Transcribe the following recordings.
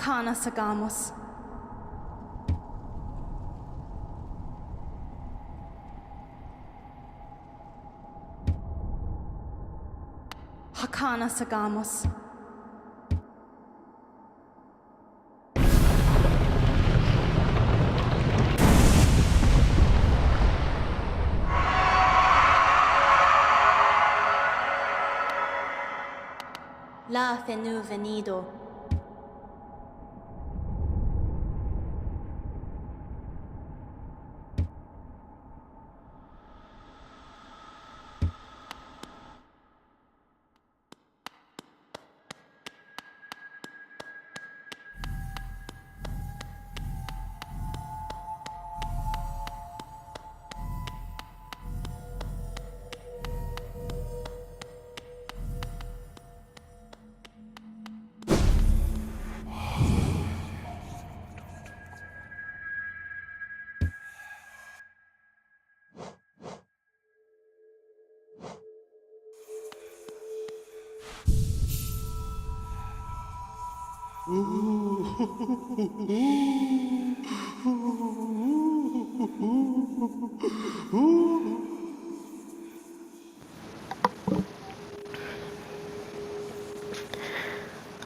Hakana Sagamos. Hakana Sagamos. La Fenu Venido.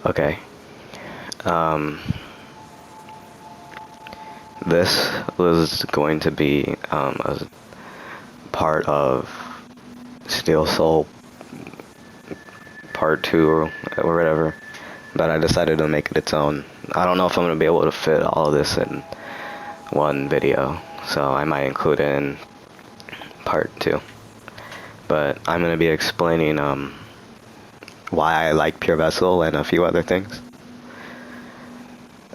Okay. This was going to be a part of Steel Soul Part 2 or whatever, but I decided to make it its own. I don't know if I'm going to be able to fit all of this in one video, so I might include it in Part 2. But I'm going to be explaining why I like Pure Vessel and a few other things.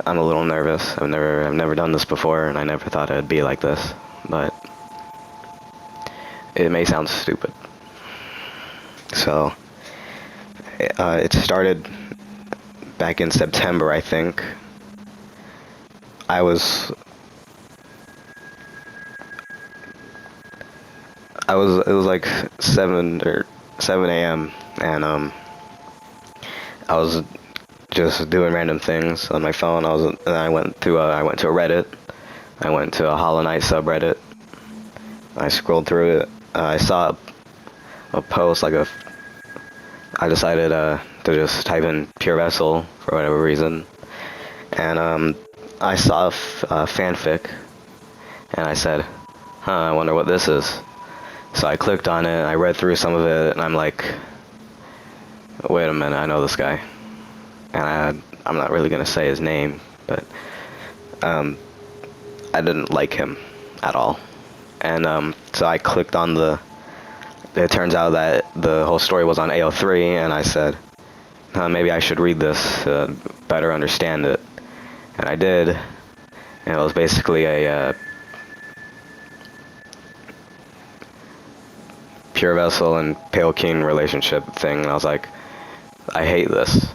I'm a little nervous. I've never done this before, and I never thought it'd be like this, but it may sound stupid. So it started back in September, I think. It was like 7 a.m. and I was just doing random things on my phone. I went to a Reddit. I went to a Hollow Knight subreddit. I scrolled through it. I saw a post, I decided to just type in Pure Vessel for whatever reason, and I saw a fanfic, and I said, I wonder what this is. So I clicked on it, I read through some of it, and I'm like, wait a minute, I know this guy. And I'm not really going to say his name, but I didn't like him at all. And so I clicked on it turns out that the whole story was on AO3, and I said, maybe I should read this to better understand it. And I did, and it was basically a Pure Vessel and Pale King relationship thing, and I was like, I hate this.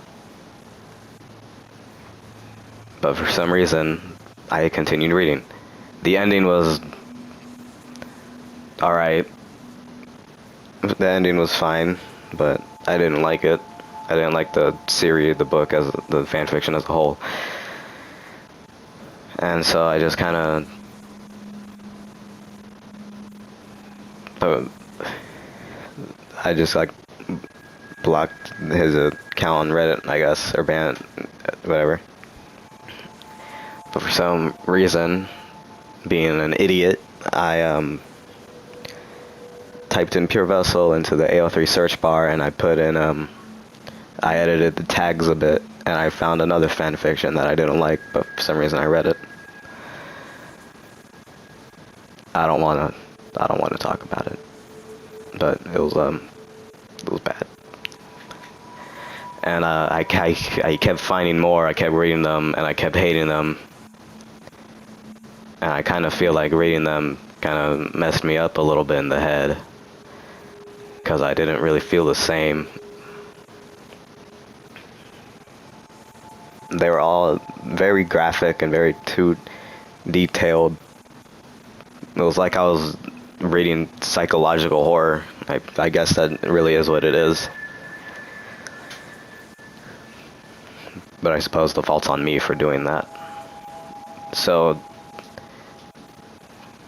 But for some reason, I continued reading. The ending was alright. The ending was fine, but I didn't like it. I didn't like the series, the book, as the fanfiction as a whole. And so I just kind of... I just, blocked his account on Reddit, I guess, or banned it, whatever. But for some reason, being an idiot, I typed in Pure Vessel into the AO3 search bar, and I put in, I edited the tags a bit, and I found another fanfiction that I didn't like, but for some reason I read it. I don't want to talk about it, but it was bad. And I kept finding more, I kept reading them, and I kept hating them. And I kind of feel like reading them kind of messed me up a little bit in the head, because I didn't really feel the same. They were all very graphic and very too detailed. It was like I was reading psychological horror. I guess that really is what it is. but I suppose the fault's on me for doing that. So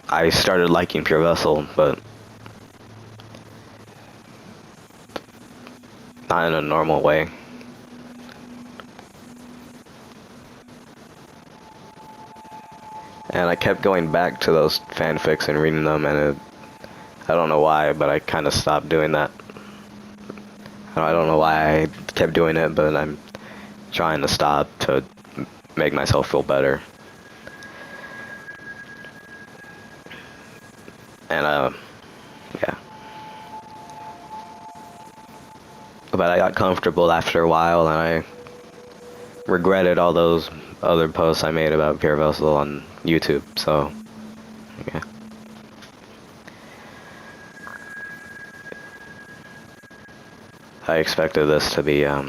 I started liking Pure Vessel, but not in a normal way. And I kept going back to those fanfics and reading them, and I don't know why, but I kind of stopped doing that. I don't know why I kept doing it, but I'm trying to stop to make myself feel better. And, yeah. But I got comfortable after a while, and I regretted all those other posts I made about Pure Vessel on YouTube, so, yeah. I expected this to be, a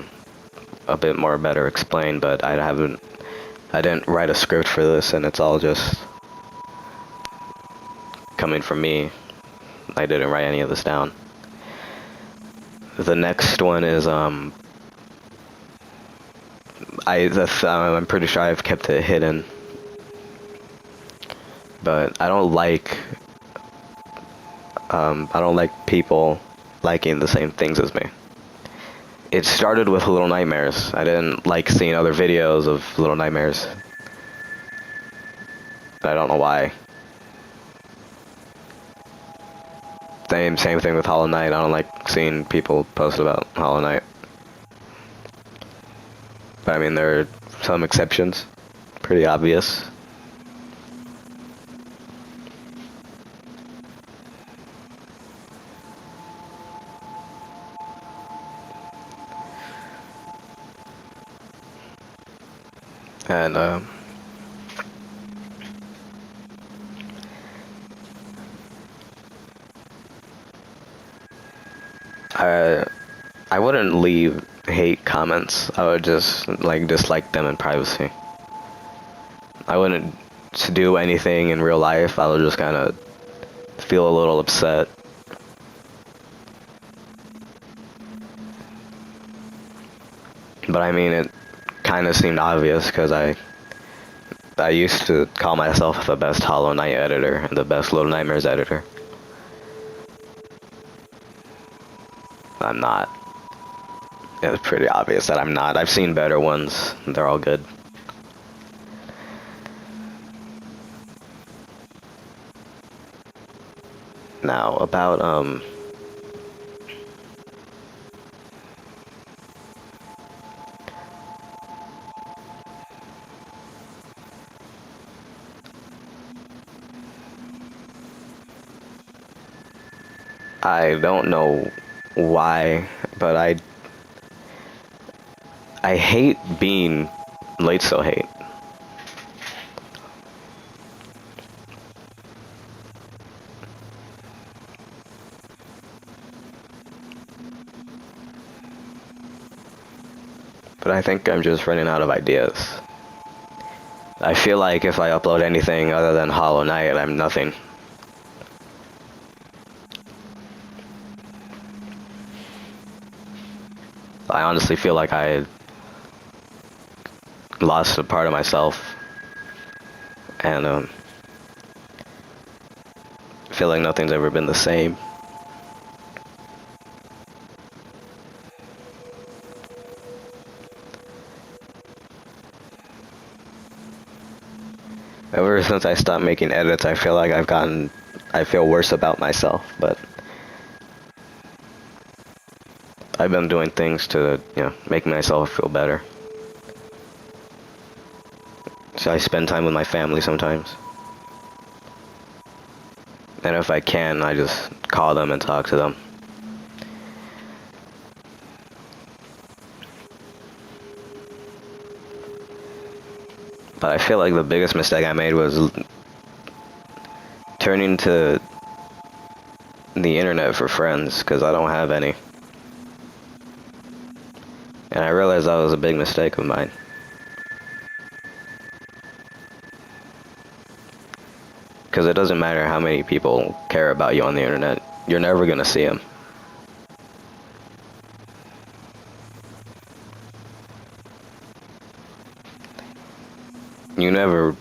bit more better explained, but I didn't write a script for this, and it's all just coming from me. I didn't write any of this down. The next one is, I'm pretty sure I've kept it hidden, but I don't like people liking the same things as me. It started with Little Nightmares. I didn't like seeing other videos of Little Nightmares. I don't know why. Same thing with Hollow Knight. I don't like seeing people post about Hollow Knight. But I mean, there are some exceptions. Pretty obvious. And, I wouldn't leave hate comments. I would just dislike them in privacy. I wouldn't do anything in real life. I would just kind of feel a little upset. But I mean, it kind of seemed obvious because I used to call myself the best Hollow Knight editor and the best Little Nightmares editor. I'm not. It's pretty obvious that I'm not. I've seen better ones. They're all good. Now, about, I don't know why, but I hate being late so hate. But I think I'm just running out of ideas. I feel like if I upload anything other than Hollow Knight, I'm nothing. I honestly feel like I lost a part of myself, and feel like nothing's ever been the same. Ever since I stopped making edits, I feel like I feel worse about myself, but I've been doing things to, make myself feel better. So I spend time with my family sometimes. And if I can, I just call them and talk to them. But I feel like the biggest mistake I made was turning to the internet for friends, because I don't have any. And I realized that was a big mistake of mine. Because it doesn't matter how many people care about you on the internet, you're never going to see them. you never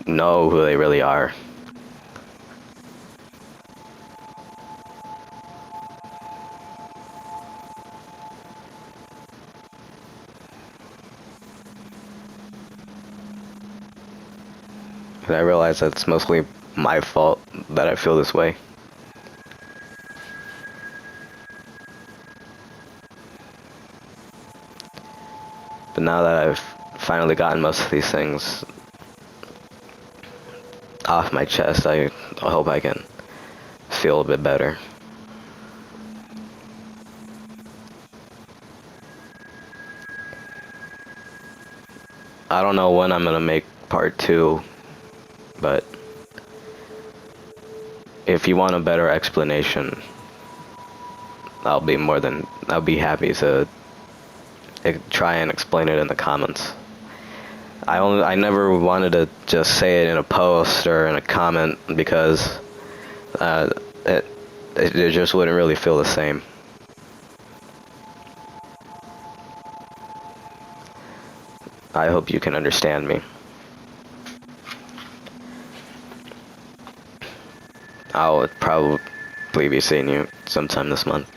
know who they really are. And I realize that it's mostly my fault that I feel this way. But now that I've finally gotten most of these things off my chest, I hope I can feel a bit better. I don't know when I'm gonna make part 2, but if you want a better explanation, I'll be happy to try and explain it in the comments. I never wanted to just say it in a post or in a comment because it just wouldn't really feel the same. I hope you can understand me. I'll probably be seeing you sometime this month.